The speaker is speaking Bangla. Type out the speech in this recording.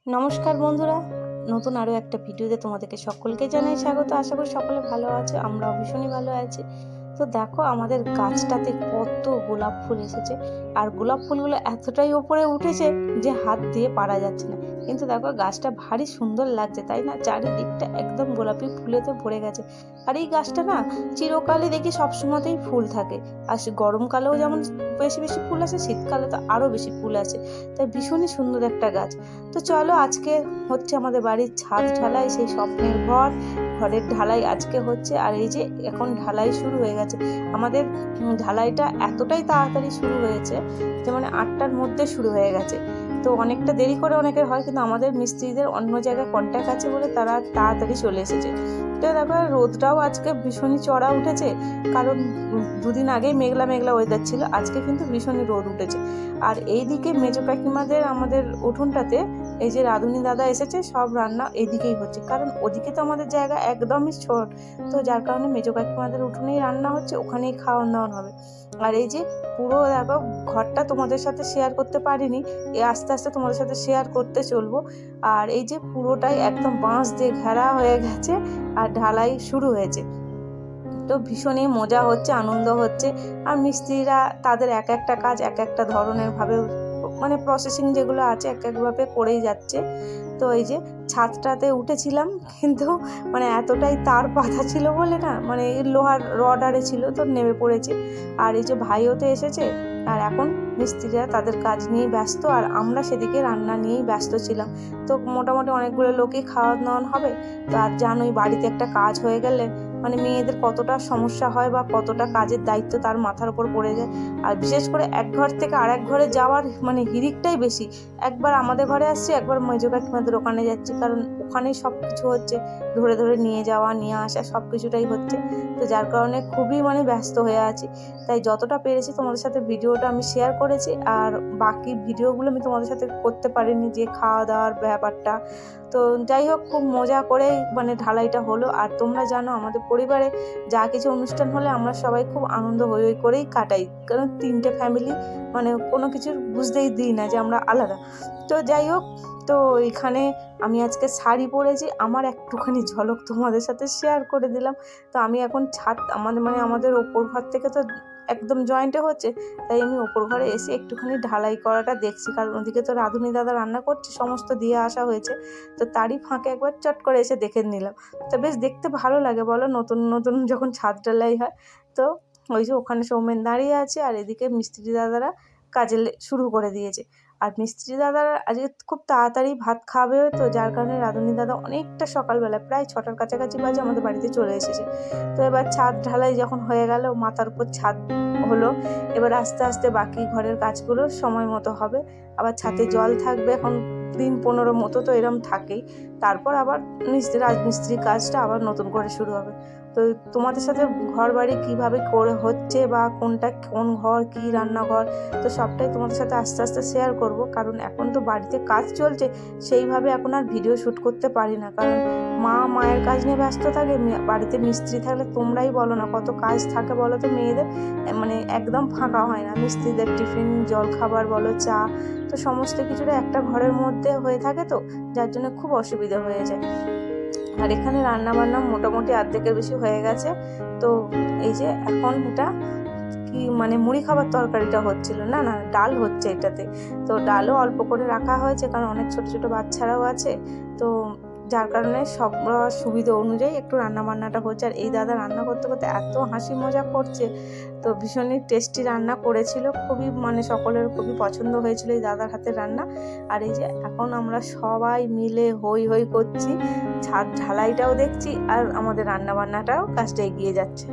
নমস্কার বন্ধুরা, নতুন আরও একটা ভিডিওতে তোমাদেরকে সকলকে জানাই স্বাগত। আশা করি সকলে ভালো আছে, আমরাও ভীষণই ভালো আছি। তো দেখো আমাদের গাছটাতে কত গোলাপ ফুল এসেছে, আর গোলাপ ফুলগুলো এতটাই ওপরে উঠেছে যে হাত দিয়ে পারা যাচ্ছে না। কিন্তু দেখো গাছটা ভারী সুন্দর লাগছে, তাই না? চারিদিকটা একদম গোলাপি ফুলেতে ভরে গেছে। আর এই গাছটা না চিরকালই দেখি সবসময়তেই ফুল থাকে, আর গরমকালেও যেমন বেশি বেশি ফুল আসে, শীতকালে তো আরও বেশি ফুল আসে। তাই ভীষণই সুন্দর একটা গাছ। তো চলো, আজকে হচ্ছে আমাদের বাড়ির ছাদ ঢালাই, সেই স্বপ্নের ঘরের ঢালাই আজকে হচ্ছে। আর এই যে এখন ঢালাই শুরু হয়ে গেছে আমাদের। ঢালাইটা এতটাই তাড়াতাড়ি শুরু হয়েছে যে মানে 8টার মধ্যে শুরু হয়ে গেছে। তো অনেকটা দেরি করে অনেকের হয়, কিন্তু আমাদের মিস্ত্রিদের অন্য জায়গায় কন্ট্যাক্ট আছে বলে তারা তাড়াতাড়ি চলে এসেছে। তো দেখো রোদটাও আজকে ভীষণই চড়া উঠেছে, কারণ দুদিন আগেই মেঘলা মেঘলা ওয়েদার ছিল, আজকে কিন্তু ভীষণই রোদ উঠেছে। আর এইদিকে মেজো কাকিমাদের আমাদের উঠোনটাতে এই যে রাঁধুনি দাদা এসেছে, সব রান্না এইদিকেই হচ্ছে, কারণ ওদিকে তো আমাদের জায়গা একদমই ছোট। তো যার কারণে মেজো কাকিমাদের উঠোনেই রান্না হচ্ছে, ওখানেই খাওয়ান দাওয়ান হবে। আর এই যে পুরো দেখো ঘরটা তোমাদের সাথে শেয়ার করতে পারিনি, আস্তে আস্তে তোমাদের সাথে শেয়ার করতে চলবো। আর এই যে পুরোটাই একদম বাঁশ দিয়ে ঘেরা হয়ে গেছে, আর ঢালাই শুরু হয়েছে। তো ভীষণই মজা হচ্ছে, আনন্দ হচ্ছে। আর মিস্ত্রিরা তাদের এক একটা কাজ এক একটা ধরনের ভাবে, মানে প্রসেসিং যেগুলো আছে এক একভাবে করেই যাচ্ছে। তো এই যে ছাদটাতে উঠেছিলাম, কিন্তু মানে এতটাই তার বাঁধা ছিল বলে না, মানে লোহার রড আরে ছিল, তো নেমে পড়েছি। আর এই যে ভাইও তো এসেছে, আর এখন মিস্ত্রিরা তাদের কাজ নিয়েই ব্যস্ত, আর আমরা সেদিকে রান্না নিয়েই ব্যস্ত ছিলাম। তো মোটামুটি অনেকগুলো লোকই খাওয়া দাওয়া হবে। তো আর জানোই বাড়িতে একটা কাজ হয়ে গেলে মানে মেয়েদের কতটা সমস্যা হয় বা কতটা কাজের দায়িত্ব তার মাথার উপর পড়ে যায়। আর বিশেষ করে এক ঘর থেকে আরেক ঘরে যাওয়ার মানে হিড়িকটাই বেশি। একবার আমাদের ঘরে আসছি, একবার মেজো কাকিমাদের ওখানে যাচ্ছি, কারণ ওখানেই সব কিছু হচ্ছে, ধরে ধরে নিয়ে যাওয়া নিয়ে আসা সব কিছুটাই হচ্ছে। তো যার কারণে খুবই মানে ব্যস্ত হয়ে আছি। তাই যতটা পেরেছি তোমাদের সাথে ভিডিওটা আমি শেয়ার করেছি, আর বাকি ভিডিওগুলো আমি তোমাদের সাথে করতে পারিনি, যে খাওয়া দাওয়ার ব্যাপারটা। তো যাই হোক, খুব মজা করে মানে ঢালাইটা হলো। আর তোমরা জানো আমাদের পরিবারে যা কিছু অনুষ্ঠান হলে আমরা সবাই খুব আনন্দ হই হই করেই কাটাই, কারণ 3টে ফ্যামিলি, মানে কোনো কিছু বুঝতেই দিই না যে আমরা আলাদা। তো যাই হোক, তো এখানে আমি আজকে শাড়ি পরেছি, আমার একটুখানি ঝলক তোমাদের সাথে শেয়ার করে দিলাম। তো আমি এখন ছাদ আমাদের ওপর ঘর থেকে তো একদম জয়েন্টে হচ্ছে, তাই আমি ওপর ঘরে এসে একটুখানি ঢালাই করাটা দেখছি, কারণ ওদিকে তো রাঁধুনি দাদা রান্না করছে, সমস্ত দিয়ে আসা হয়েছে। তো তারই ফাঁকে একবার চট করে এসে দেখে নিলাম। তো বেশ দেখতে ভালো লাগে বলো, নতুন নতুন যখন ছাদ ঢালাই হয়। তো ওই যে ওখানে সৌমেন দাঁড়িয়ে আছে, আর এদিকে মিস্ত্রি দাদারা কাজে শুরু করে দিয়েছে। আর মিস্ত্রি দাদারা আজকে খুব তাড়াতাড়ি ভাত খাবে, তো যার কারণে রাঁধুনি দাদা অনেকটা সকালবেলা প্রায় 6টার কাছাকাছি বাজে আমাদের বাড়িতে চলে এসেছে। তো এবার ছাদ ঢালাই যখন হয়ে গেল, মাথার উপর ছাদ হলো, এবার আস্তে আস্তে বাকি ঘরের কাজগুলো সময় মতো হবে। আবার ছাদে জল থাকবে, এখন দিন 15 মতো তো এরম থাকেই। তারপর আবার রাজমিস্ত্রির কাজটা আবার নতুন করে শুরু হবে। তো তোমাদের সাথে ঘর বাড়ি কীভাবে করে হচ্ছে, বা কোনটা কোন ঘর কী রান্নাঘর, তো সবটাই তোমাদের সাথে আস্তে আস্তে শেয়ার করব। কারণ এখন তো বাড়িতে কাজ চলছে, সেইভাবে এখন আর ভিডিও শ্যুট করতে পারি না, কারণ মায়ের কাজ নিয়ে ব্যস্ত থাকে। বাড়িতে মিস্ত্রি থাকলে তোমরাই বলো না কত কাজ থাকে বলো তো মেয়েদের, মানে একদম ফাঁকা হয় না। মিস্ত্রিদের টিফিন, জল খাবার বলো, চা, তো সমস্ত কিছুটা একটা ঘরের মধ্যে হয়ে থাকে, তো যার জন্য খুব অসুবিধা হয়ে যায়। আর এখানে রান্না বান্না মোটামুটি অর্ধেকের বেশি হয়ে গেছে। তো এই যে এখন এটা কি মানে মুড়ি খাবার তরকারিটা হচ্ছিল, না না ডাল হচ্ছে এটাতে। তো ডালও অল্প করে রাখা হয়েছে, কারণ অনেক ছোট ছোট বাচ্চারাও আছে, তো যার কারণে সব সুবিধা অনুযায়ী একটু রান্না বান্নাটা হচ্ছে। আর এই দাদা রান্না করতে করতে এত হাসি মজা করছে, তো ভীষণই টেস্টি রান্না করেছিল, খুবই মানে সকলের খুবই পছন্দ হয়েছিল এই দাদার হাতের রান্না। আর এই যে এখন আমরা সবাই মিলে হই হই করছি, ছাদ ঢালাইটাও দেখছি, আর আমাদের রান্না বান্নাটাও কাজটা এগিয়ে যাচ্ছে।